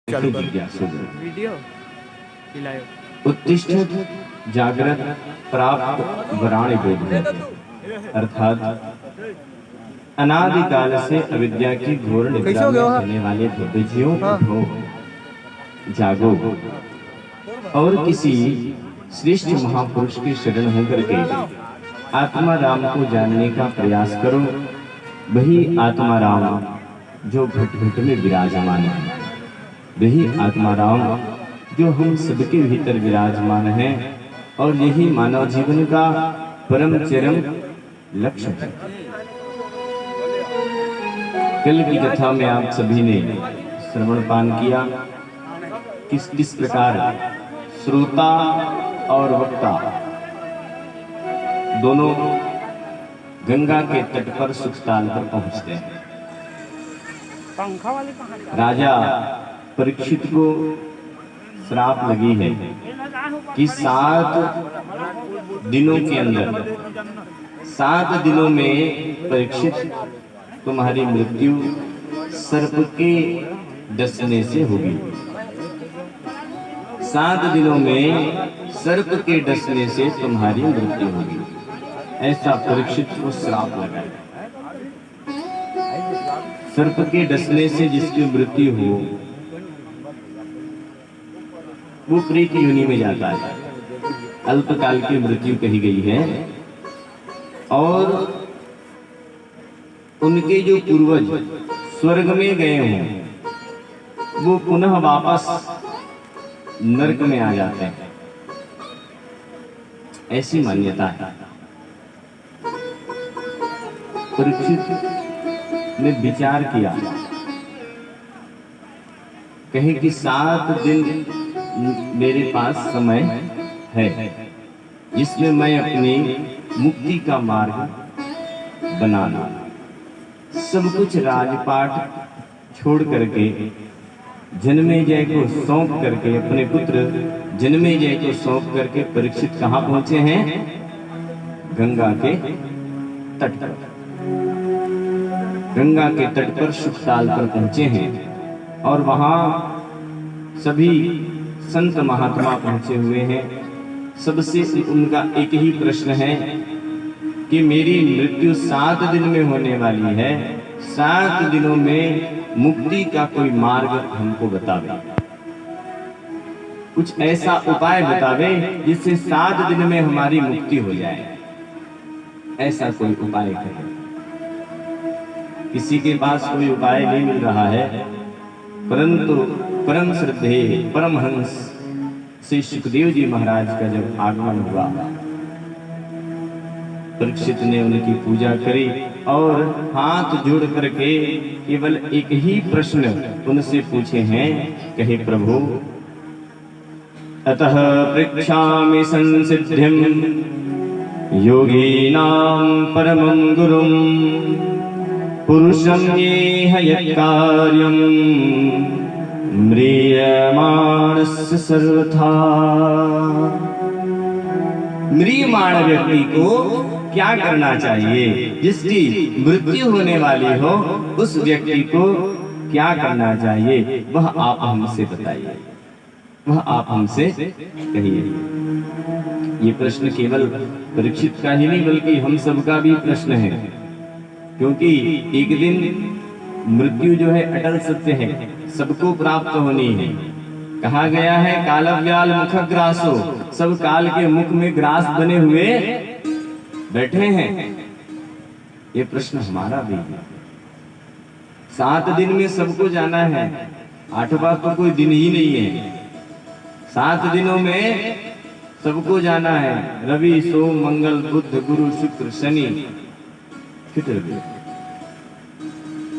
चालू कर जिज्ञासु वीडियो खिलायो। उत्तिष्ठत जागृत प्राप्त वराणि बोध अर्थात अनादिकाल से अविद्या की घोर कैसे निद्रा हो में गया वहाँ? रहने वाले दिव्यजियों हाँ। उठो, जागो और किसी श्रेष्ठ महापुरुष की शरण होकर के आत्मा राम को जानने का प्रयास करो। वही आत्मा राम जो घट घट में विराजमान है, वही आत्मा राम जो हम सबके भीतर विराजमान है, और यही मानव जीवन का परम चरम लक्ष्य है। कल की कथा में आप सभी ने श्रवण पान किया किस किस प्रकार श्रोता और वक्ता दोनों गंगा के तट पर सुखताल पर पहुंचते हैं। पंखा वाले कहाँ जा? राजा परीक्षित को श्राप लगी है कि 7 दिनों के अंदर 7 दिनों में परीक्षित तुम्हारी मृत्यु सर्प के डसने से होगी। 7 दिनों में सर्प के डसने से तुम्हारी मृत्यु होगी, ऐसा परीक्षित को श्राप लगा। सर्प के डसने से जिसकी मृत्यु हो वो प्रेत योनि में जाता है, अल्पकाल की मृत्यु कही गई है। और उनके जो पूर्वज स्वर्ग में गए हों वो पुनः वापस नरक में आ जाते हैं, ऐसी मान्यता है। परीक्षित ने विचार किया, कहे कि 7 दिन मेरे पास समय है जिसमें मैं अपनी मुक्ति का मार्ग बनाना, सब कुछ राजपाट छोड़ करके जन्मेजय को सौंप करके, अपने पुत्र जन्मेजय को सौंप करके परीक्षित कहाँ पहुंचे हैं? गंगा के तट पर। गंगा के तट पर सुखताल पर पहुंचे हैं और वहां सभी संत महात्मा पहुंचे हुए हैं। सबसे उनका एक ही प्रश्न है कि मेरी मृत्यु 7 दिन में होने वाली है, 7 दिनों में मुक्ति का कोई मार्ग हमको बतावे, कुछ ऐसा उपाय बतावे जिससे 7 दिन में हमारी मुक्ति हो जाए, ऐसा कोई उपाय करें। किसी के पास कोई उपाय नहीं मिल रहा है, परंतु परम श्रद्धेय परमहंस श्री सुखदेव जी महाराज का जब आगमन हुआ, परीक्षित ने उनकी पूजा करी और हाथ जोड़ करके केवल एक ही प्रश्न उनसे पूछे हैं। कहे, प्रभु अतः पृच्छामि संसिद्धिं योगीनां परमं गुरुं पुरुषं येह यत्कार्यं म्रियमाणस्य सर्वथा। म्रियमाण व्यक्ति को क्या करना चाहिए? जिसकी मृत्यु होने वाली हो उस व्यक्ति को क्या करना चाहिए, वह आप हमसे बताइए, वह आप हमसे कहिए। ये प्रश्न केवल परीक्षित का ही नहीं बल्कि हम सबका भी प्रश्न है, क्योंकि एक दिन मृत्यु जो है अटल सत्य है, सबको प्राप्त होनी है। कहा गया है कालव्याल मुखग्रासो, सब काल के मुख में ग्रास बने हुए बैठे हैं। ये प्रश्न हमारा भी है। 7 दिन में सबको जाना है, 8वां तो कोई दिन ही नहीं है। 7 दिनों में सबको जाना है, रवि सोम मंगल बुध गुरु शुक्र शनि चतुर्वेद,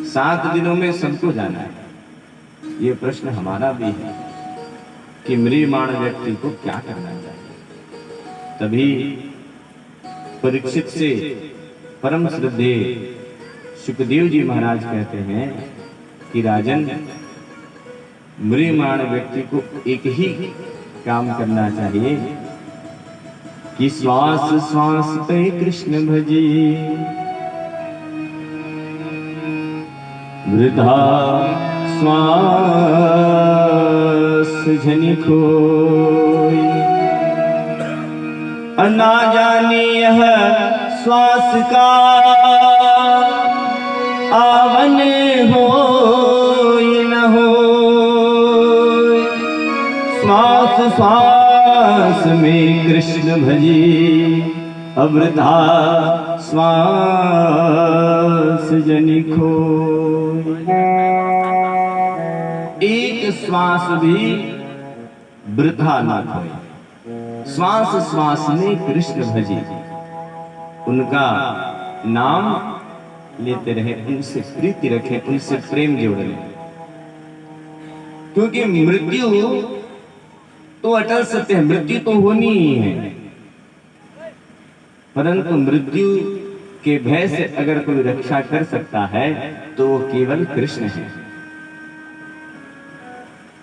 7 दिनों में सबको जाना है। ये प्रश्न हमारा भी है कि म्रियमाण व्यक्ति को क्या करना चाहिए। तभी परीक्षित से परम श्रद्धेय सुखदेव जी महाराज कहते हैं कि राजन, म्रियमाण व्यक्ति को एक ही काम करना चाहिए कि श्वास श्वास पे कृष्ण भजे, वृद्धा श्वास झनि खोई। ना जाने यह श्वास का आवन हो न हो, श्वास श्वास में कृष्ण भजी, अवृथा श्वास जनि खोई। एक श्वास भी वृथा ना खोए, श्वास श्वास में कृष्ण भजी, उनका नाम लेते रहे, उनसे प्रीति रखें, उनसे प्रेम जोड़ लें। क्योंकि मृत्यु तो अटल सत्य है, मृत्यु तो होनी ही है, परंतु मृत्यु के भय से अगर कोई रक्षा कर सकता है तो वो केवल कृष्ण है।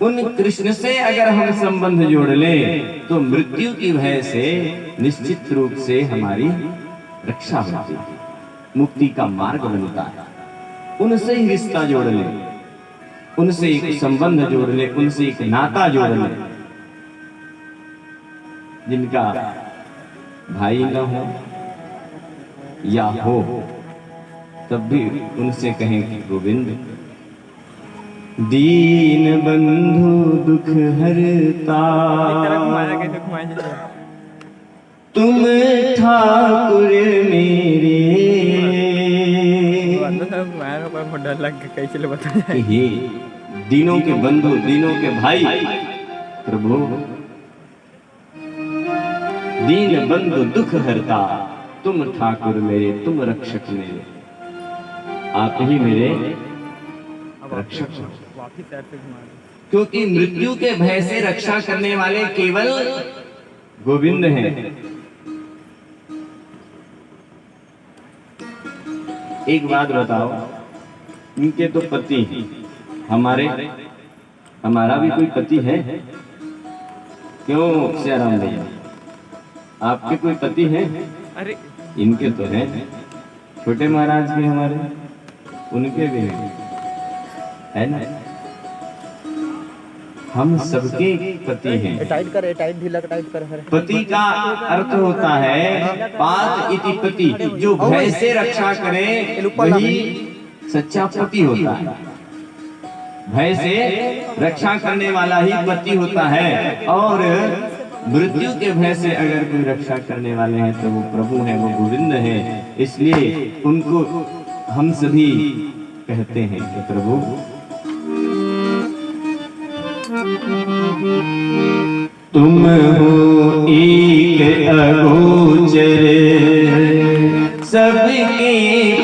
उन कृष्ण से अगर हम संबंध जोड़ लें तो मृत्यु की भय से निश्चित रूप से हमारी रक्षा होती है, मुक्ति का मार्ग बनता है। उनसे ही रिश्ता जोड़ लें, उनसे एक संबंध जोड़ लें, उनसे एक नाता जोड़ लें। जिनका भाई न हो या हो तब भी उनसे कहें कि गोविंद, दीन बंधु दुख हरता, तुम ठाकुर मेरे। डर लग गया, कैसे बता ये दीनों के बंधु, दीनों के भाई प्रभु, दीन बंधु दुख हरता, तुम ठाकुर मेरे, तुम रक्षक मेरे, आप ही मेरे रक्षक हो। क्योंकि मृत्यु के भय से रक्षा करने वाले केवल गोविंद हैं। एक बात बताओ, इनके तो पति, हमारा भी कोई पति है? क्यों सियाराम भैया, आपके कोई पति है? अरे इनके तो हैं, छोटे महाराज के, हमारे उनके भी हैं, है ना? हम सबके पति हैं। टाइट कर, टाइट ढीला टाइट कर। पति का अर्थ होता है पात इति पति, जो भय से रक्षा करे वही सच्चा पति होता है। भय से रक्षा करने वाला ही पति होता है, और मृत्यु के भय से अगर कोई रक्षा करने वाले हैं तो वो प्रभु हैं, वो गोविंद हैं। इसलिए उनको हम सभी कहते हैं कि प्रभु तुम हो एक अगोचर, सबके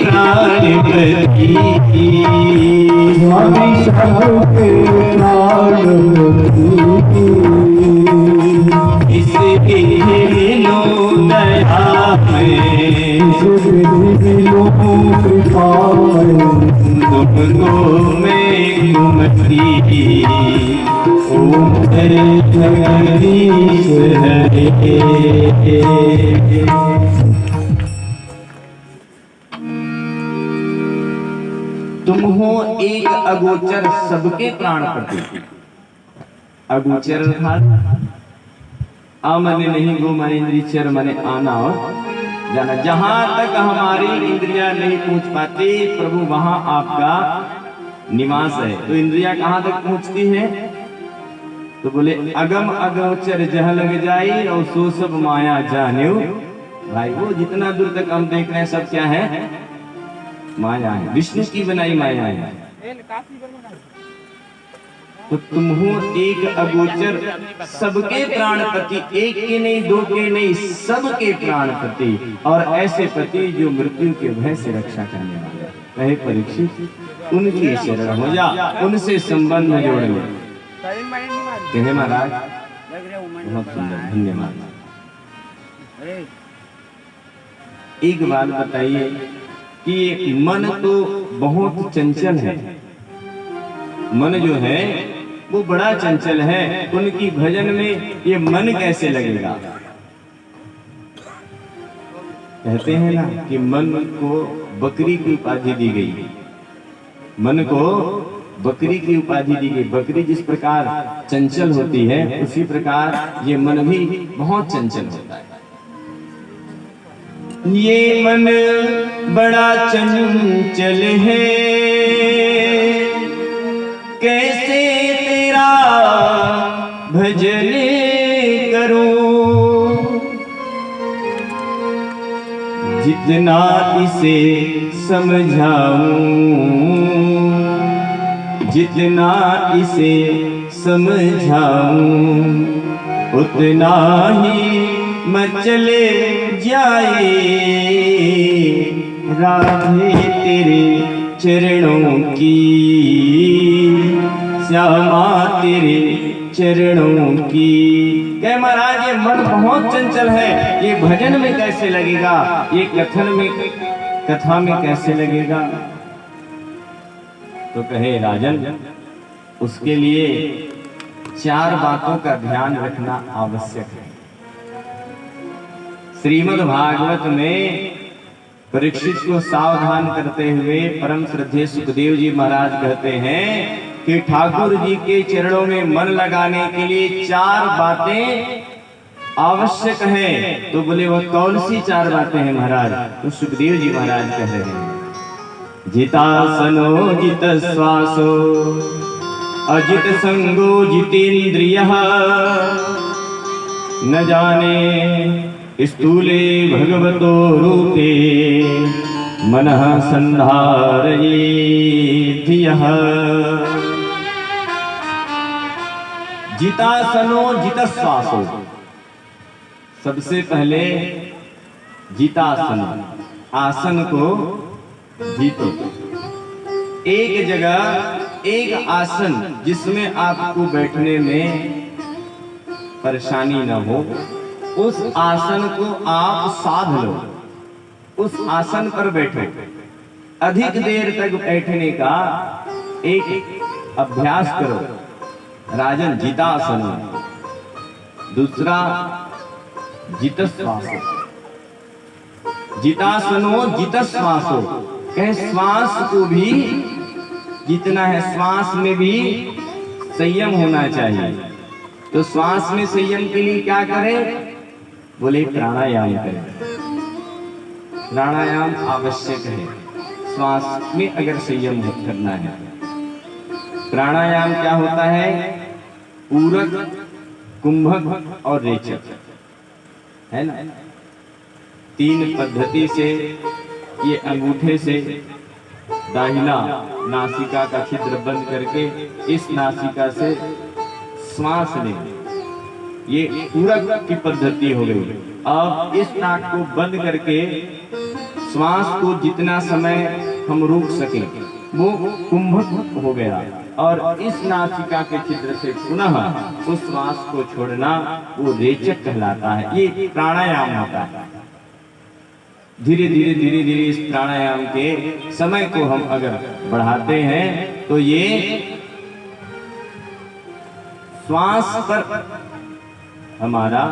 प्राणपति, स्वामी सबके प्राणपति, इसके मिलो दया में, मिलो कृपा में, तुमको मैं कुमति, ओम जगदीश हरे। तुम हो एक अगोचर, सबके प्राणपति। अगोचर अर्थात आ मने नहीं, गो माने इंद्रिय, चर मने आना और जाना। जहां तक हमारी इंद्रियां नहीं पहुंच पाती प्रभु, वहां आपका निवास है। तो इंद्रियां कहां तक पहुंचती है? तो बोले अगम अगोचर जह लग जाई, और सो सब माया जान्यू। भाई वो जितना दूर तक हम देख रहे हैं सब क्या है? माया है, विष्णु की बनाई माया है। तो तुम हो एक अगोचर, सबके प्राणपति, एक के नहीं, दो के नहीं, सबके प्राणपति, और ऐसे पति जो मृत्यु के भय से रक्षा करने वाले। कहे परीक्षित उनकी शरण हो जा, उनसे संबंध जोड़ ले। कहे महाराज बहुत सुंदर, धन्यवाद। एक बात बताइए कि मन तो बहुत चंचल है, मन जो है वो बड़ा चंचल है, उनकी भजन में ये मन कैसे लगेगा? कहते हैं ना कि मन को बकरी की उपाधि दी गई, मन को बकरी की उपाधि दी गई। बकरी जिस प्रकार चंचल होती है, उसी प्रकार ये मन भी बहुत चंचल होता है। ये मन बड़ा चंचल है, कैसे तेरा भजन करूं, जितना इसे समझाऊं, जितना इसे समझाऊं, उतना ही मचले जाए राधे तेरे चरणों की, श्यामा तेरे चरणों की। कह महाराज ये मन बहुत चंचल है, ये भजन में कैसे लगेगा, ये कथन में कथा में कैसे लगेगा। तो कहे राजन, उसके लिए 4 बातों का ध्यान रखना आवश्यक है। श्रीमद् भागवत में परीक्षित को सावधान करते हुए परम श्रद्धेय सुखदेव जी महाराज कहते हैं कि ठाकुर जी के चरणों में मन लगाने के लिए 4 बातें आवश्यक है। तो बोले वो कौन सी 4 बातें हैं महाराज? तो सुखदेव जी महाराज कह रहे हैं, जितासनो जित श्वासो अजित संगो जितेन्द्रियः, न जाने स्थूले भगवतो रूपे मनः संधारयेत् यः। जितासनो जितश्वासो, सबसे पहले जितासन, आसन को जीतो। एक जगह एक आसन जिसमें आपको बैठने में परेशानी न हो, उस आसन को आप साध लो, उस आसन पर बैठो। अधिक देर तक बैठने का एक अभ्यास करो, राजन जितासन। दूसरा जितश्वासो, जितासनो जितश्वासो, कहे श्वास को भी जितना है, श्वास में भी संयम होना चाहिए। तो श्वास में संयम के लिए क्या करें? बोले प्राणायाम करें। प्राणायाम आवश्यक है श्वास में अगर संयम करना है। प्राणायाम क्या होता है? पूरक, कुंभक और रेचक, है ना। 3 पद्धति से ये अंगूठे से दाहिना नासिका का छिद्र बंद करके इस नासिका से श्वास लें, ये पूरक की पद्धति हो गई। अब इस नाक को बंद करके श्वास को जितना समय हम रोक सके वो कुंभक हो गया, और इस नासिका के छिद्र से पुनः उस श्वास को छोड़ना वो रेचक कहलाता है। ये प्राणायाम होता है। धीरे धीरे इस प्राणायाम के समय को हम अगर बढ़ाते हैं तो ये श्वास पर हमारा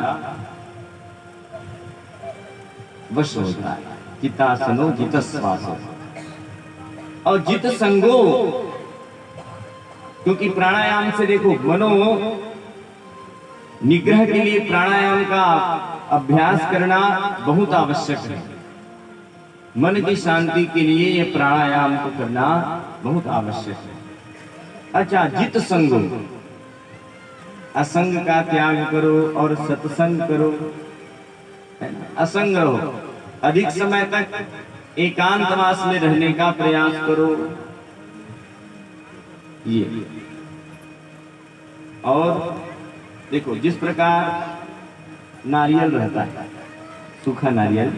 वश होता है। जितासनो जितश्वासो और जित संगो, क्योंकि प्राणायाम से देखो मनो निग्रह के लिए प्राणायाम का अभ्यास करना बहुत आवश्यक है। मन की शांति के लिए ये प्राणायाम को करना बहुत आवश्यक है। अच्छा, जित संगो, असंग का त्याग करो और सत्संग करो, असंग रहो, अधिक समय तक एकांतवास में रहने का प्रयास करो। ये और देखो जिस प्रकार नारियल रहता है, सूखा नारियल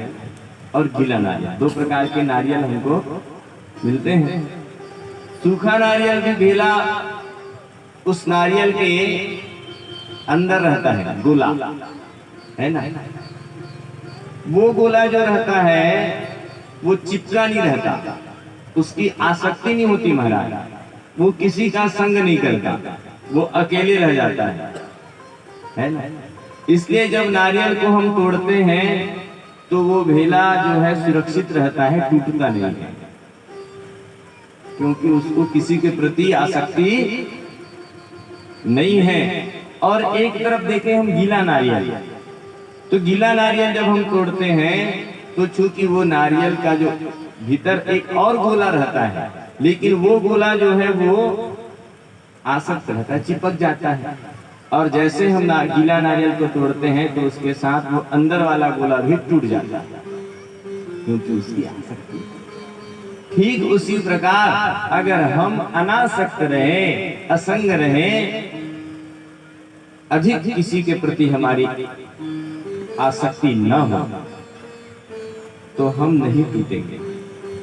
और गीला नारियल, 2 प्रकार के नारियल हमको मिलते हैं। सूखा नारियल भी गीला उस नारियल के अंदर रहता है, गोला है ना। वो गोला जो रहता है वो चिपका नहीं रहता, उसकी आसक्ति नहीं होती महाराज, वो किसी का संग नहीं करता, वो अकेले रह जाता है ना। इसलिए जब नारियल को हम तोड़ते हैं तो वो भेला जो है सुरक्षित रहता है, टूटता नहीं है। क्योंकि उसको किसी के प्रति आसक्ति नहीं है। और एक तरफ देखें हम गीला नारियल, तो गीला नारियल जब हम तोड़ते हैं तो चूंकि वो नारियल का जो भीतर एक और गोला रहता है, लेकिन वो गोला जो है वो आसक्त रहता है, चिपक जाता है। और जैसे हम गीला नारियल को तोड़ते हैं तो उसके साथ वो अंदर वाला गोला भी टूट जाता है, क्योंकि उसकी आसक्ति। ठीक उसी प्रकार अगर हम अनासक्त रहे, असंग रहे, अधिक किसी के प्रति हमारी आसक्ति न हो, तो हम नहीं टूटेंगे।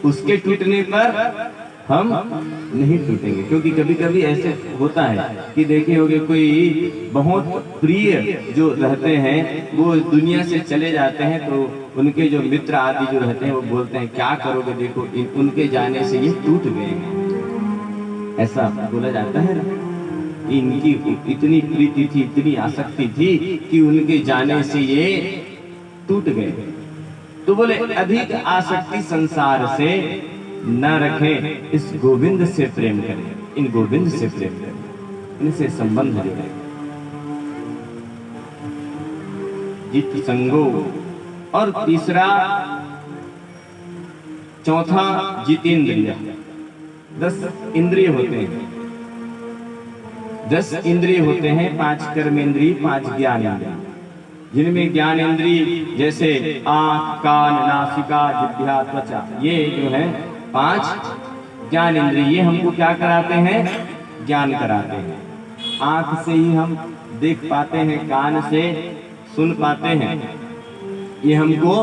उसके टूटने पर हम नहीं टूटेंगे। क्योंकि कभी कभी ऐसे होता है कि देखे होंगे कोई बहुत प्रिय जो रहते हैं वो दुनिया से चले जाते हैं, तो उनके जो मित्र आदि जो रहते हैं वो बोलते हैं क्या करोगे, देखो उनके जाने से ये टूट गए हैं। ऐसा बोला जाता है ना, इनकी इतनी प्रीति थी, इतनी आसक्ति थी कि उनके जाने से ये टूट गए। तो बोले अधिक आसक्ति संसार से न रखें, इस गोविंद से प्रेम करें, इन गोविंद से प्रेम करें, इनसे संबंध रखें। जित संगो, और तीसरा चौथा जितेंद्रिय। 10 इंद्रिय होते हैं, 10 इंद्रिय होते हैं, 5 कर्मेंद्रिय, 5 ज्ञान इंद्रिय। जिनमें ज्ञान इंद्रिय जैसे आंख, कान, नासिका, जिह्वा, त्वचा, ये जो है 5 ज्ञान इंद्रिय, ये हमको क्या कराते हैं? ज्ञान कराते हैं। आंख से ही हम देख पाते हैं, कान से सुन पाते हैं, ये हमको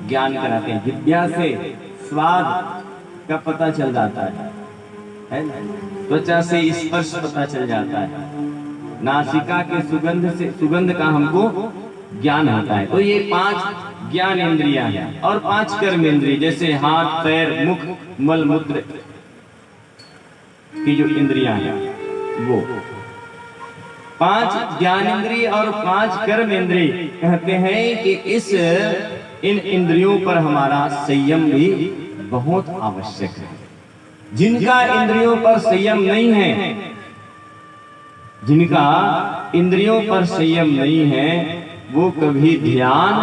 ज्ञान कराते हैं। जिह्वा से स्वाद का पता चल जाता है ना? त्वचा से स्पर्श पता चल जाता है, नासिका के सुगंध से, सुगंध का हमको ज्ञान होता है। तो ये 5 ज्ञान इंद्रियां हैं। और 5 कर्म इंद्रिय जैसे हाथ, पैर, मुख, मल मूत्र की जो इंद्रियां हैं वो 5 ज्ञान इंद्रिय और 5 कर्म इंद्रिय। कहते हैं कि इन इंद्रियों पर हमारा संयम भी बहुत आवश्यक है। जिनका इंद्रियों पर संयम नहीं है, जिनका इंद्रियों पर संयम नहीं है, वो कभी ध्यान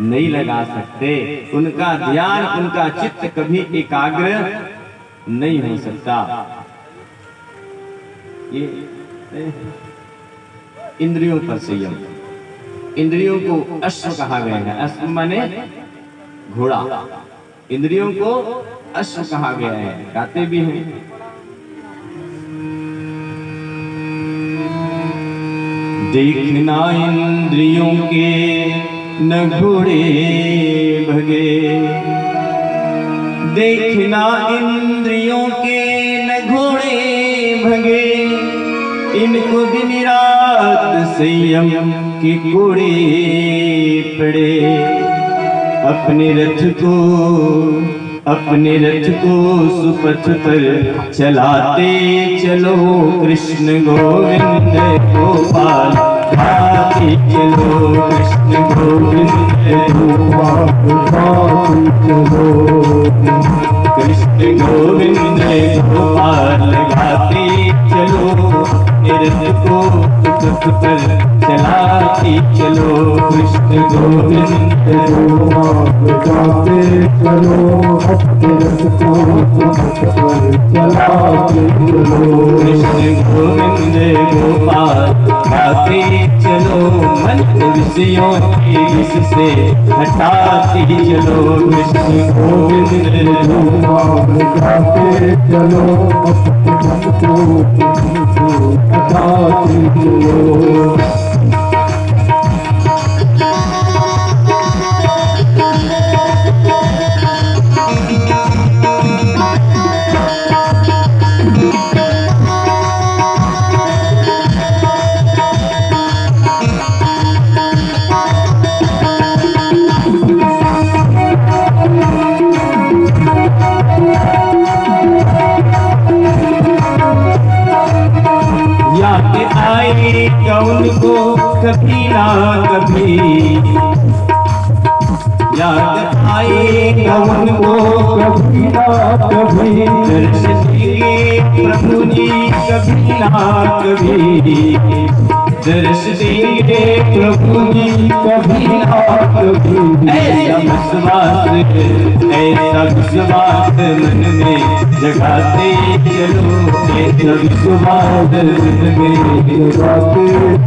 नहीं लगा सकते। उनका ध्यान, उनका चित्त कभी एकाग्र नहीं हो सकता। ये इंद्रियों पर संयम। इंद्रियों को अश्व कहा गया है। अश्व माने घोड़ा। इंद्रियों को अश्व कहा गया है, गाते भी हैं। देखना इंद्रियों के न घोड़े भगे, देखना इंद्रियों के न घोड़े भगे, इनको दिन रात संयम के कोड़े पड़े। अपने रथ को सुपथ पर चलाते चलो, कृष्ण गोविंद गोपाल गाते चलो, कृष्ण गोविंद गोपाल चलो, कृष्ण गोविंद गोपाल गाते चलो। रथ को सुपथ पर चलाते चलो, कृष्ण गोविंद गोपाल गाते चलो, रथ को सुपथ पर चलाते चलो, कृष्ण गोविंद गोपाल गाते चलो। मन विषयों के विष से हटाते चलो, कृष्ण गोविंद गोपाल गाते चलो, रथ को हटाते चलो। उनको कभी ना कभी याद आएगा उनको कभी ना कभी दर्श देंगे प्रभु जी कभी ना कभी दर्श देंगे प्रभु जी कभी ना कभी ऐसा विश्वास मन में जगाते चलो ऐसा विश्वास मन में जगाते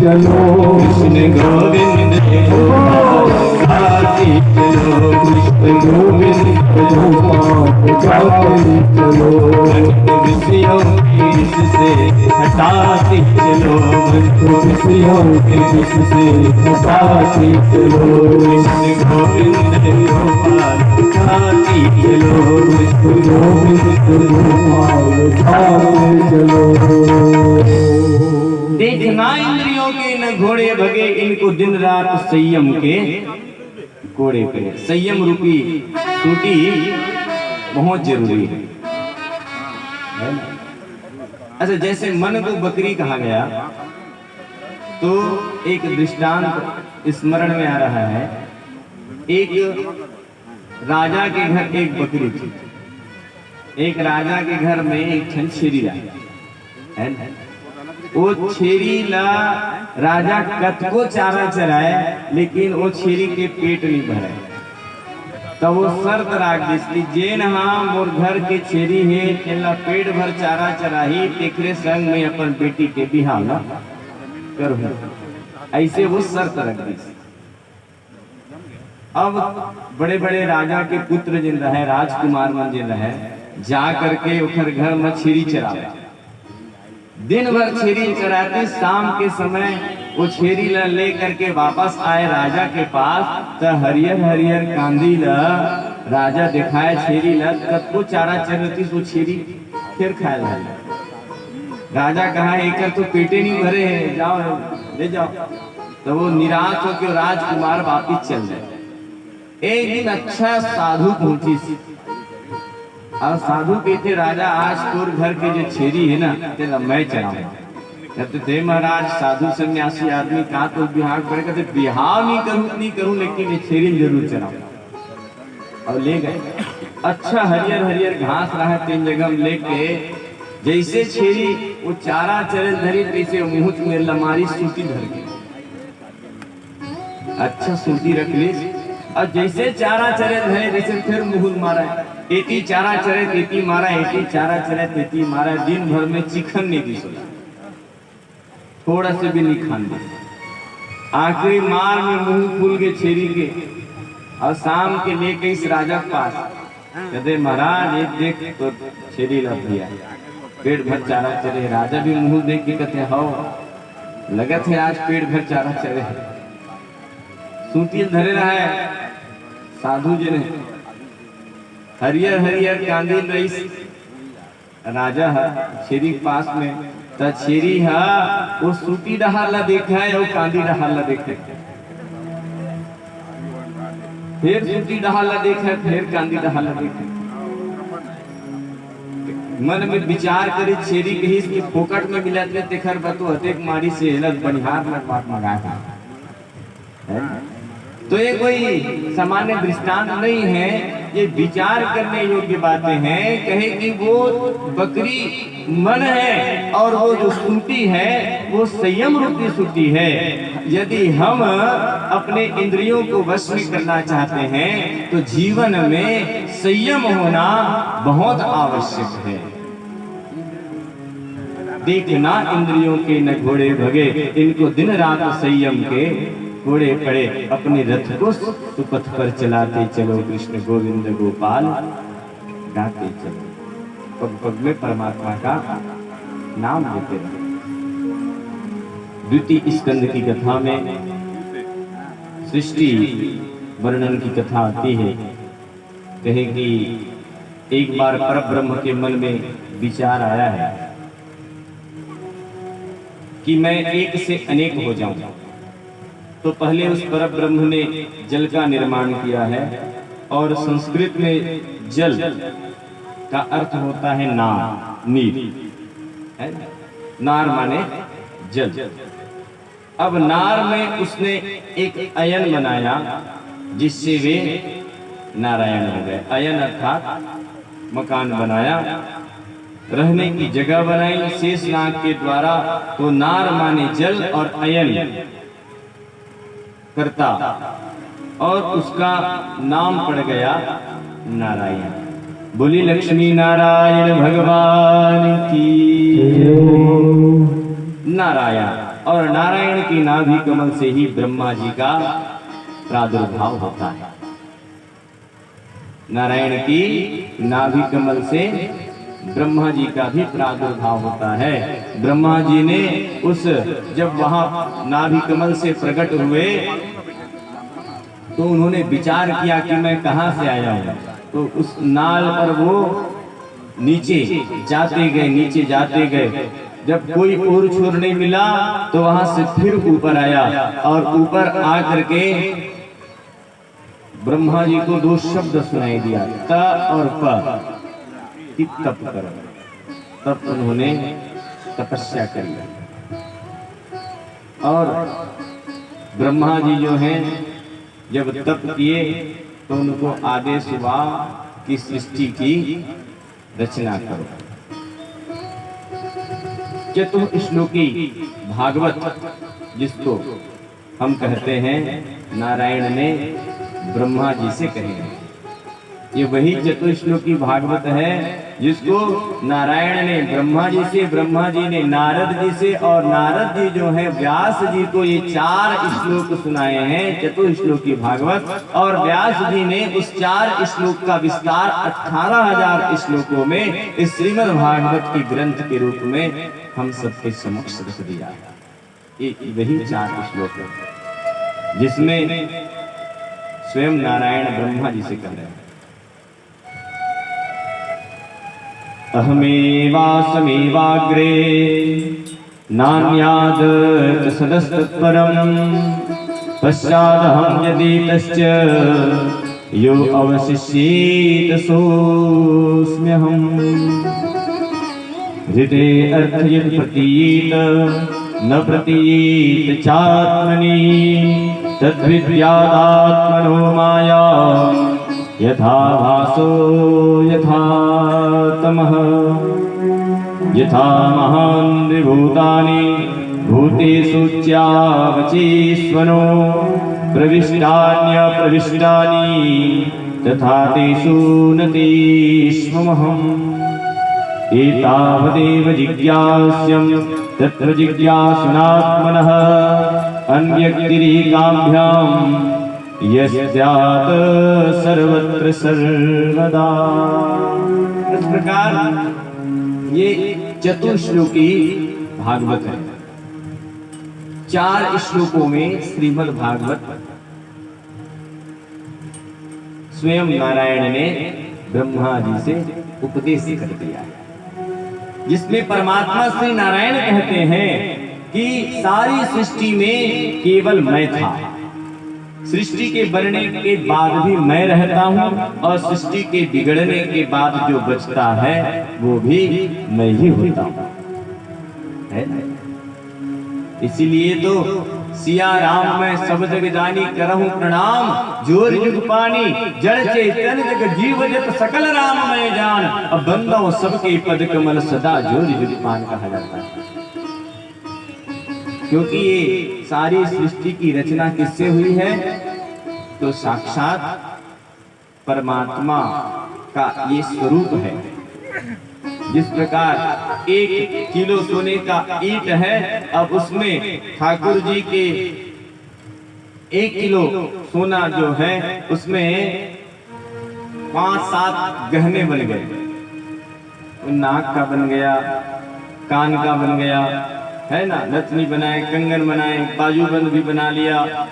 चलो कृष्ण गोविंद गाते चलो कृष्ण गोविंद गाते चलो विषयों के विष से हटाते चलो विषयों के विष से हटाते चलो कृष्ण गोविंद गोपाल गाते चलो कृष्ण गोविंद गाते चलो। देखना इंद्रियों के न घोड़े भगे इनको दिन रात संयम के घोड़े पे संयम रूपी सूटी बहुत जरूरी है ना? अच्छा जैसे मन को बकरी कहा गया तो एक दृष्टांत स्मरण में आ रहा है। एक राजा के घर एक बकरी थी। एक राजा के घर में एक ठन छेरी है ना? वो छेरी ला राजा कतको चारा चराए लेकिन वो छेरी के पेट नहीं भरे। तब वो शर्त राख दिसली जेन हाँ मोर घर के छेरी है तेला पेट भर चारा चराही तेकरे संग में अपन बेटी के बिहाव ना करूँ। ऐसे वो शर्त रख दी। अब बड़े बड़े राजा के पुत्र जिन रहे राजकुमार मन जिन रहे जा करके उखर घर में छेरी चरावे। दिन भर छेरी चराते शाम के समय वो छेरी ला ले करके वापस आए राजा के पास तो हरियर हरियर कांदी ला राजा दिखाए छेरी ला कतको चारा चरती वो छेरी फिर खाए लगा। राजा कहा एक तो पेटे नहीं भरे हैं जाओ ले जाओ। तो वो निराश होकर राजकुमार वापिस चल गए। एक दिन अच्छा साधु पहुंची और साधु कहते राजा आज तोर घर के जो छेरी है ना तेरा मैं चलाऊंगा। कहते थे महाराज साधु सन्यासी आदमी कहा तो बिहार करे कहते बिहार नहीं करूं लेकिन ये छेरी जरूर चलाऊंगा। और ले गए अच्छा हरियर हरियर घास रहा तीन जगह में लेके जैसे छेरी वो चारा चरे धरी तैसे मुंह में लमारी सूती धर गई। अच्छा सूती रख ली और जैसे चारा चरे धरे जैसे फिर मुंह मारा एटी चारा चरे तेती मारा एटी चारा चरे तेती मारा। दिन भर में चिकन नहीं दी सोला थोड़ा से भी नहीं खान दी। आखिरी मार में मुंह फूल के छेरी के और शाम के लेके इस राजा के पास कहते महाराज ये देख तो छेरी लग गया पेट भर चारा चरे। राजा भी मुंह देख के कहते हो लगा थे आज पेट भर चारा चरे। सूती धरे रहा है साधु जी ने हरियर हरियर कांदी रईस राजा है छेरी के पास में तो छेरी है वो सूती डहार ला देखा है वो कांदी डहार ला देखे फिर सूती डहार ला देखा फिर कांदी डहार ला देखे। मन में विचार करे छेरी कही इसकी फोकट में मिला तेखर बतो हतेक मारी से हेलत बनिहार में बात मंगाया। तो ये कोई सामान्य दृष्टांत नहीं है ये विचार करने योग्य बातें हैं। कहे कि वो बकरी मन है और वो जो सूटी है वो संयम रूपी सूटी है। यदि हम अपने इंद्रियों को वश में करना चाहते हैं तो जीवन में संयम होना बहुत आवश्यक है। देखना इंद्रियों के न घोड़े भगे इनको दिन रात संयम के घोड़े पड़े अपने रथ को सुपथ पर चलाते चलो कृष्ण गोविंद गोपाल गाते चलो। पग पग में परमात्मा का नाम लेते रहो। द्वितीय स्कंद की कथा में सृष्टि वर्णन की कथा आती है। कहे कि एक बार परब्रह्म के मन में विचार आया है कि मैं एक से अनेक हो जाऊं। तो पहले उस परब्रह्म ने जल का निर्माण किया है और संस्कृत में जल का अर्थ होता है नार नीर है। नार माने जल। अब नार में उसने एक अयन बनाया जिससे वे नारायण हो गए। अयन अर्थात मकान बनाया, रहने की जगह बनाई शेषनाग के द्वारा। तो नार माने जल और अयन करता, और उसका नाम पड़ गया नारायण। बोली लक्ष्मी नारायण भगवान की। नारायण, और नारायण की नाभि कमल से ही ब्रह्मा जी का प्रादुर्भाव होता है। नारायण की नाभि कमल से ब्रह्मा जी का भी प्रादुर्भाव होता है। ब्रह्मा जी ने उस जब वहां नाभि कमल से प्रकट हुए तो उन्होंने विचार किया कि मैं कहां से आया हूं। तो उस नाल पर वो नीचे जाते गए, नीचे जाते गए। जब कोई और छोर नहीं मिला तो वहां से फिर ऊपर आया, और ऊपर आकर के ब्रह्मा जी को दो शब्द सुनाई दिया, त और प, कि तप करो। तब उन्होंने तपस्या करी, और ब्रह्मा जी जो हैं जब तप किए तो उनको आदेश हुआ कि सृष्टि की रचना करो। चतुश्लोकी भागवत जिसको हम कहते हैं, नारायण ने ब्रह्मा जी से कहे हैं। ये वही चतुश्लोकी भागवत है जिसको नारायण ने ब्रह्मा जी से, ब्रह्मा जी ने नारद जी से, और नारद जी जो है व्यास जी को ये 4 श्लोक सुनाए हैं चतुश्लोकी भागवत। और व्यास जी ने उस 4 श्लोक का विस्तार 18,000 श्लोकों में इस श्रीमद् भागवत की ग्रंथ के रूप में हम सबके समक्ष रख दिया। ये वही 4 श्लोक है जिसमें स्वयं नारायण ब्रह्मा जी से कह रहे हैं, अहमेवासमेवाग्रे नान्याद सदस्तत्परम् पश्चादहं यदि तश्च यो अवशिष्येत सोऽस्म्यहम्। हृदे अर्थयत् प्रतीयेत न प्रतीयेत चात्मनि तद्विद्यादात्मनो माया यथा भासो यथा तमः। यथा महान् भूतानि भूतेषु च्यावचेष्वनो प्रविष्टान्यप्रविष्टानि तथा तेषु न तेष्वमहम्। एतावदेव जिज्ञास्यं तत्र जिज्ञासुनात्मनः अन्यक्तिरेकाभ्याम् यस्यात् सर्वत्र सर्वदा। इस प्रकार ये चतुश्लोकी भागवत है। 4 श्लोकों में श्रीमद् भागवत स्वयं नारायण ने ब्रह्मा जी से उपदेश कर दिया है, जिसमें परमात्मा श्री नारायण कहते हैं कि सारी सृष्टि में केवल मैं था। सृष्टि के बनने के बाद भी मैं रहता हूँ, और सृष्टि के बिगड़ने के बाद जो बचता है वो भी मैं ही होता हूँ। इसीलिए तो सिया राम मैं सब जग जानी करहूं प्रणाम, जोर जुग पानी जड़ चेतन जग जीव जत सकल राम मैं जान। अब बंदो सबके पद कमल सदा जोर जुग पान कहा जाता है, क्योंकि ये सारी सृष्टि की रचना किससे हुई है? तो साक्षात परमात्मा का ये स्वरूप है। जिस प्रकार 1 किलो सोने का ईंट है, अब उसमें ठाकुर जी के 1 किलो सोना जो है उसमें 5-7 गहने बन गए। नाक का बन गया, कान का बन गया, है ना, नथनी बनाए, कंगन बनाए, बाजूबंद भी बना लिया।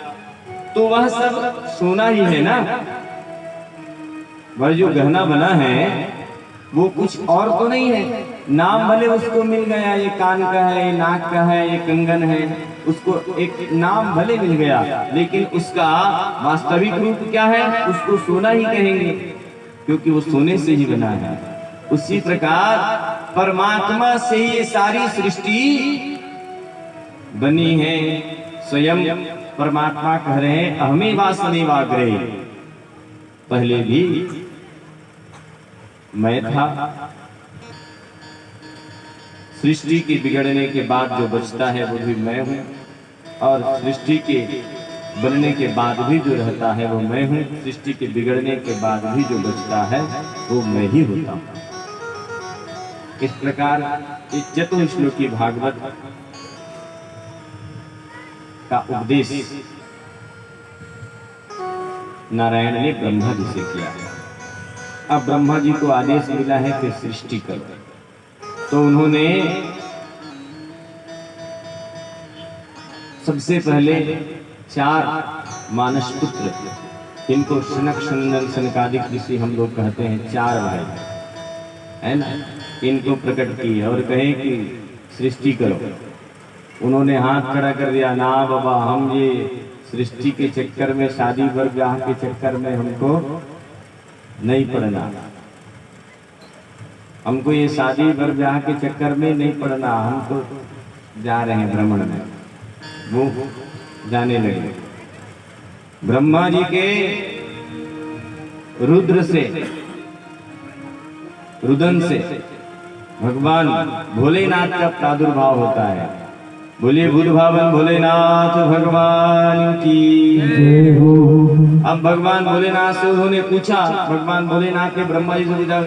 तो वह सब सोना ही है ना। वह जो गहना बना है वो कुछ और तो नहीं है। नाम भले उसको मिल गया, ये कान का है, ये नाक का है, ये कंगन है, उसको एक नाम भले मिल गया, लेकिन उसका वास्तविक रूप क्या है? उसको सोना ही कहेंगे, क्योंकि वो सोने से ही बना है। उसी प्रकार परमात्मा से ही ये सारी सृष्टि बनी है। स्वयं परमात्मा कह रहे हैं अहमेवासमेवाग्रे, पहले भी मैं था। सृष्टि के बिगड़ने के बाद जो बचता है वो भी मैं हूँ, और सृष्टि के बनने के बाद भी जो रहता है वो मैं हूँ। सृष्टि के बिगड़ने के बाद भी जो बचता है वो मैं ही होता हूँ। इस प्रकार इस चतुश्लोकी भागवत का उपदेश नारायण ने ब्रह्मा जी से किया। अब ब्रह्मा जी को आदेश मिला है कि सृष्टि करो, तो उन्होंने सबसे पहले 4 मानस पुत्र, इनको सनक सनंदन सनकादिक ऋषि हम लोग कहते हैं, 4 भाई है ना, इनको प्रकट किए और कहे कि सृष्टि करो। उन्होंने हाथ खड़ा कर दिया, ना बाबा, हम ये सृष्टि के चक्कर में, शादी विवाह के चक्कर में हमको नहीं पड़ना, हमको ये शादी विवाह के चक्कर में नहीं पड़ना, हम तो जा रहे हैं भ्रमण में। वो जाने लगे। ब्रह्मा जी के रुद्र से, रुदन से भगवान भोलेनाथ का प्रादुर्भाव होता है। बोलिए बुद्धभावन भोलेनाथ भगवान की। अब भगवान भोलेनाथ से उन्होंने पूछा, भगवान भोलेनाथ के ब्रह्मा जी से पूछा,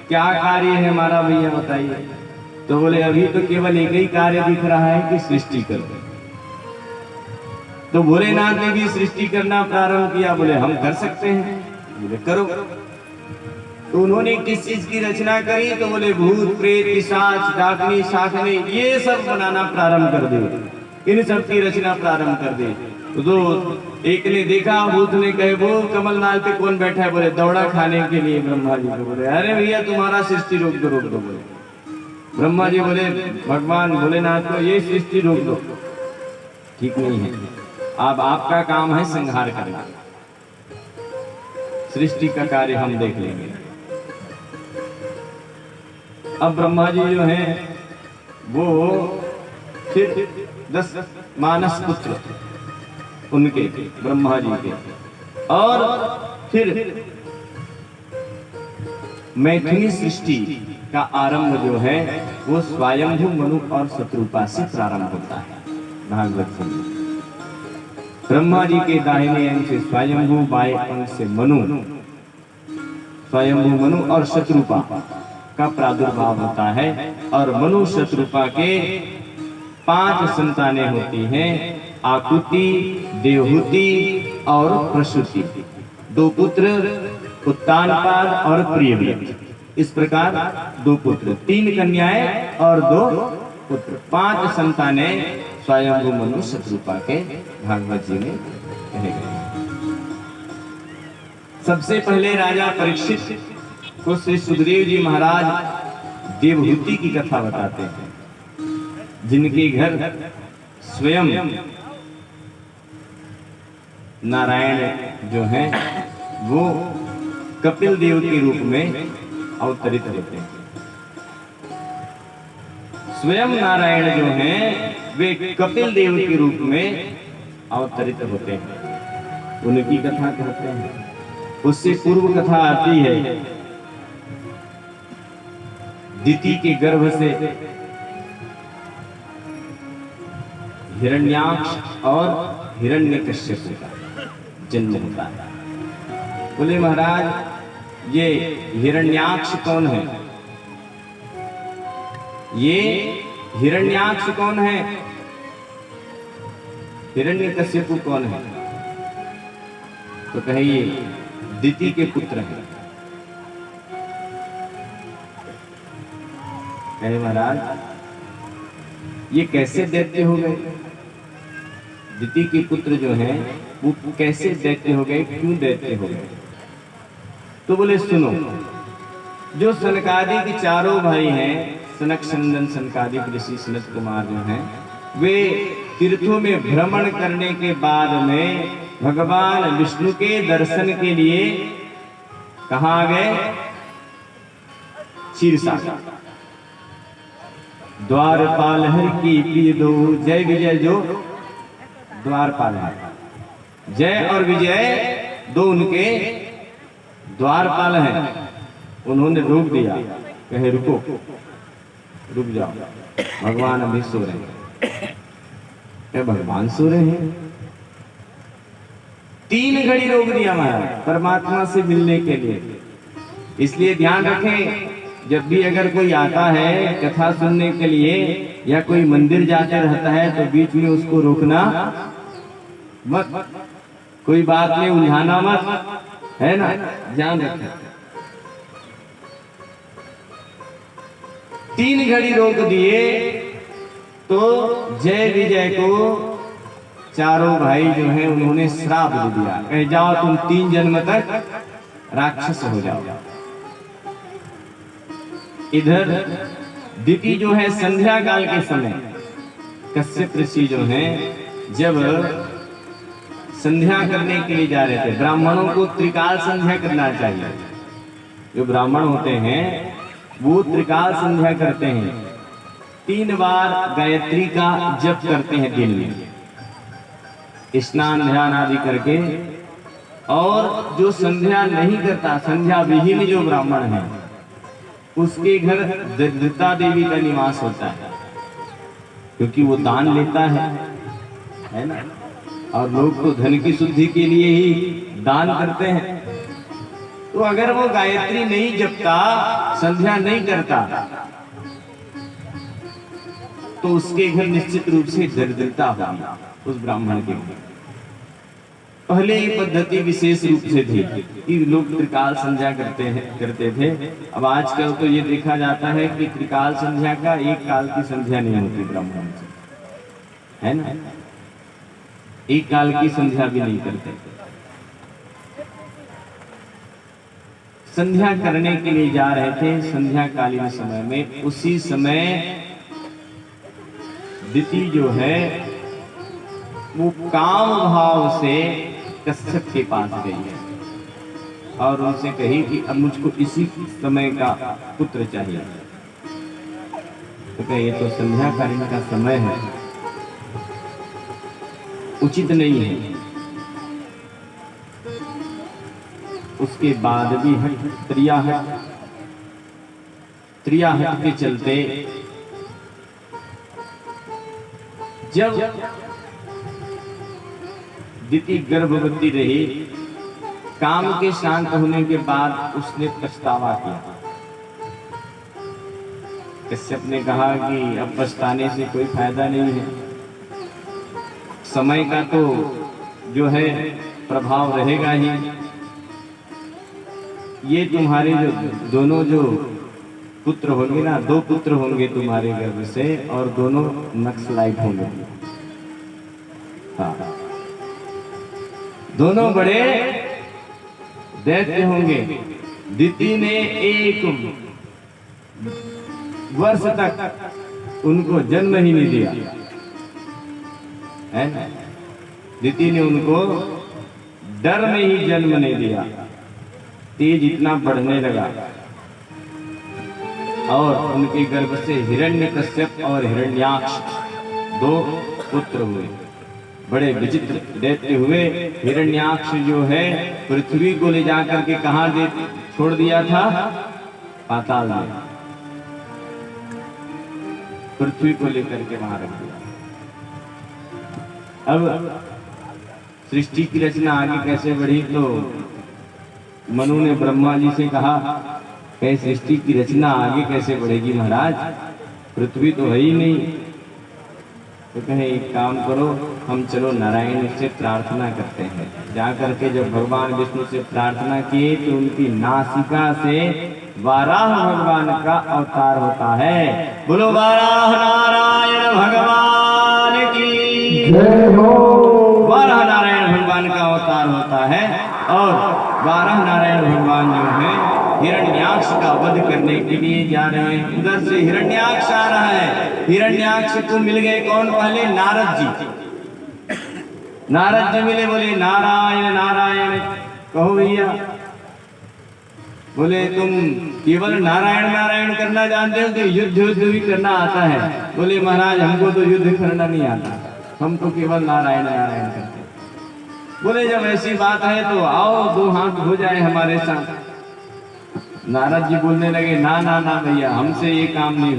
क्या कार्य है हमारा भैया बताइए। तो बोले अभी तो केवल एक ही कार्य दिख रहा है कि सृष्टि करो। तो भोलेनाथ ने भी सृष्टि करना प्रारंभ किया। बोले हम कर सकते हैं। बोले करो। तो उन्होंने किस चीज की रचना करी? तो बोले भूत प्रेत पिशाच डाकनी शाकनी ये सब बनाना प्रारंभ कर दे, इन सब की रचना प्रारंभ कर दे। तो एक ने देखा, भूत ने कहे वो कमलनाथ पे कौन बैठा है? बोले दौड़ा खाने के लिए ब्रह्मा जी को। बोले अरे भैया तुम्हारा सृष्टि रोक दो, रोक दो। बोले ब्रह्मा जी बोले भगवान भोलेनाथ को ये सृष्टि रोक दो, ठीक नहीं है। अब आपका काम है संहार करना, सृष्टि का कार्य हम देख लेंगे। अब ब्रह्मा जी जो हैं वो फिर 10 मानस पुत्र उनके ब्रह्मा जी के, और फिर मैथिली सृष्टि का आरंभ जो है वो स्वयंभू मनु और शत्रुपा से प्रारंभ होता है। भागवत में ब्रह्मा जी के दाहिने अंग से स्वयंभू, बाएं अंग से मनु, स्वयंभू मनु और शत्रुपा का प्रादुर्भाव होता है। और मनु शत्रुपा के 5 संतानें होती हैं, आकुति, देवहूति और प्रसूति। 2 पुत्र उत्तानपाद और प्रियव्रत। इस प्रकार 2 पुत्र, 3 कन्याएं और 2 पुत्र, 5 संतानें स्वयंभू मनु शत्रुपा के भागवत जी में कहे गए। सबसे पहले राजा परीक्षित को श्री सुखदेव जी महाराज देवहूति की कथा बताते हैं, जिनके घर स्वयं नारायण जो हैं वो कपिल देव के रूप में अवतरित होते हैं। स्वयं नारायण जो हैं वे कपिल देव के रूप में अवतरित होते हैं, उनकी कथा कहते हैं। उससे पूर्व कथा आती है, दिति के गर्भ से हिरण्याक्ष और हिरण्यकश्यप का जन्म होता है। बोले महाराज ये हिरण्याक्ष कौन है? ये हिरण्याक्ष कौन है? हिरण्यकश्यप कौन है? तो कहिए दिति के पुत्र हैं। कहे महाराज ये कैसे दैत्य हो गए? दिति के पुत्र जो हैं वो कैसे दैत्य हो गए, क्यों दैत्य हो गए? तो बोले सुनो, जो सनकादि के 4 भाई हैं, सनक सनंदन सनकादिक ऋषि सनत कुमार जो हैं, वे तीर्थों में भ्रमण करने के बाद में भगवान विष्णु के दर्शन के लिए कहाँ आ गए? क्षीरसागर। द्वारपाल हर की प्रिय दो, जय विजय जो द्वारपाल है, जय और विजय 2 उनके द्वारपाल हैं, उन्होंने रोक दिया, कहे रुको, रुक जाओ, भगवान अभी सो रहे हैं। क्या भगवान सो रहे हैं? 3 घड़ी रोक दिया महाराज परमात्मा से मिलने के लिए। इसलिए ध्यान रखें, जब भी अगर कोई आता है कथा सुनने के लिए या कोई मंदिर जाते रहता है तो बीच में उसको रोकना मत, कोई बात में उलझाना मत, है ना, ध्यान रखें। 3 घड़ी रोक दिए तो जय विजय को चारों भाई जो हैं उन्होंने श्राप दे दिया, कहे जाओ तुम 3 जन्म तक राक्षस हो जाओ। इधर दिति जो है संध्या काल के समय कश्यप ऋषि जो हैं जब संध्या करने के लिए जा रहे थे, ब्राह्मणों को त्रिकाल संध्या करना चाहिए। जो ब्राह्मण होते हैं वो त्रिकाल संध्या करते हैं, 3 बार गायत्री का जप करते हैं दिन में, स्नान ध्यान आदि करके। और जो संध्या नहीं करता, संध्या विहीन जो ब्राह्मण है, उसके घर दरिद्रता देवी का निवास होता है, क्योंकि वो दान लेता है ना। और लोग तो धन की शुद्धि के लिए ही दान करते हैं। तो अगर वो गायत्री नहीं जपता, संध्या नहीं करता, तो उसके घर निश्चित रूप से दरिद्रता होगी उस ब्राह्मण के घर। पहले ये पद्धति विशेष रूप से थी कि लोग त्रिकाल संध्या करते थे। अब आजकल तो ये देखा जाता है कि त्रिकाल संध्या का एक काल की संध्या नहीं होती ब्राह्मण से, है ना, एक काल की संध्या भी नहीं करते। संध्या करने के लिए जा रहे थे संध्या कालीन समय में, उसी समय दिति जो है वो काम भाव से कश्यप के पास गई है और उनसे कही कि अब मुझको इसी समय का पुत्र चाहिए। तो कहे ये तो संध्या कालीन का समय है, उचित नहीं है। उसके बाद भी त्रियाहट के चलते जब दिति गर्भवती रही, काम के शांत होने के बाद उसने पछतावा किया। कश्यप ने कहा कि अब पछताने से कोई फायदा नहीं है, समय का तो जो है प्रभाव रहेगा ही। ये तुम्हारे जो दोनों जो पुत्र होंगे ना, 2 पुत्र होंगे तुम्हारे गर्भ से और दोनों नक्सलाइट होंगे। हाँ, दोनों बड़े दैत्य होंगे। दिति ने 1 वर्ष तक उनको जन्म ही नहीं दिया, है ना। दिति ने उनको डर में ही जन्म नहीं दिया। तेज इतना बढ़ने लगा और उनके गर्भ से हिरण्यकश्यप और हिरण्याक्ष 2 पुत्र हुए, बड़े विचित्र दैत्य हुए। हिरण्याक्ष जो है पृथ्वी को ले जाकर के कहां दे छोड़ दिया था, पाताल में, पृथ्वी को लेकर के वहां रख दिया। अब सृष्टि की रचना आगे कैसे बढ़ी, तो मनु ने ब्रह्मा जी से कहा कि सृष्टि की रचना आगे कैसे बढ़ेगी महाराज, पृथ्वी तो है ही नहीं। तो कहे एक काम करो, हम चलो नारायण से प्रार्थना करते हैं। जाकर के जब भगवान विष्णु से प्रार्थना किए तो उनकी नासिका से वाराह भगवान का अवतार होता है। बोलो वाराह नारायण भगवान की जय हो। वाराह नारायण भगवान का अवतार होता है और वाराह नारायण भगवान जो है हिरण्याक्ष का वध करने के लिए जा रहे हैं। उधर से हिरण्याक्ष आ रहा है। हिरण्याक्ष को मिल गए कौन, पहले नारद जी। नारद जी मिले, बोले नारायण नारायण। कहो भैया, बोले तुम केवल नारायण नारायण करना जानते हो कि युद्ध भी करना आता है? बोले महाराज हमको तो युद्ध करना नहीं आता, हम तो केवल नारायण नारायण करते। बोले जब ऐसी बात है तो आओ 2 हाथ हो जाए हमारे साथ। नारद जी बोलने लगे ना ना ना भैया, हमसे ये काम नहीं